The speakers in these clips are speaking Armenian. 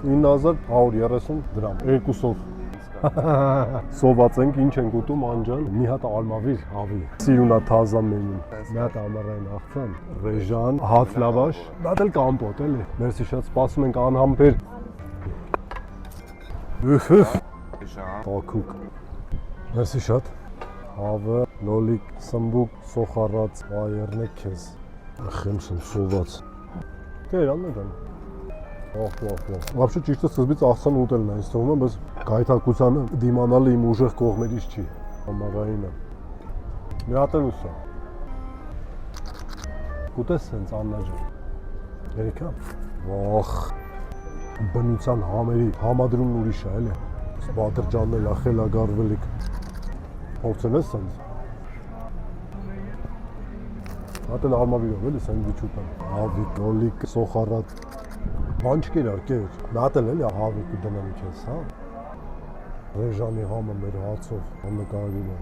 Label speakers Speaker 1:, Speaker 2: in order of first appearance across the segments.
Speaker 1: 9130 դրամ, 200 Սոված ենք, ինչ ենք ուտում անջան, մի հատ ալմավիր հավի, սիրունա թազա մենյուն, մի հատ ամառային աղցան, ռեժան, հաց լավաշ, մի հատ էլ կամպոտ էլի, մերսի շատ սպասում ենք անհամբեր, տաքուկ, մերսի շատ, հավը, լոլիկ, սմբուկ, սոխարած, այերն է քեզ, խեմսում սոված, կերան է դան, Вообще ճիշտը սկզբից աղցան ուտելն է, ինձ թվում է, բայց գայթակղությանը դիմանալը իմ ուժեղ կողմերից չի, ամառայինը, մի հատ էլ ուսա, կուտես սենց Աննաջան, երեքա, վախ, բնության համերի համադրումն ուրիշ է, էլի, Բադրջանն էլ է, խելագարվելիք, փորձել ես սենց, հատ էլ արմավիրով էլի սենդվիչ ուտան, հավիք, լոլիկ, սոխարած, Բան չկերար, կեր, մի հատ էլ էլի հավիք ու դնեմ քեզ, հա? Ռեժանի համը մեր հացով, աննկարագիր է։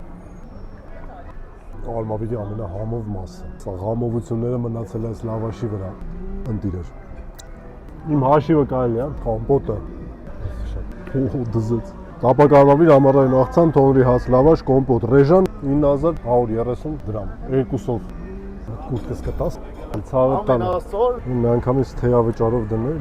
Speaker 1: Ալմավիրի ամենահամով մասը։ Սա համովությունները մնացել է այս լավաշի վրա, ընտիրեր։ Իմ հաշիվը կարելի է, կամպոտը։ Դզեց։ Տապակ ալմավիր ամառային աղցան, թողնի հաց լավաշ, կոմպոտ, ռեժան 9130 դրամ, 200 Կուրտքս կտաս, ցավը տան, մի անգամից թեյավճարով դնել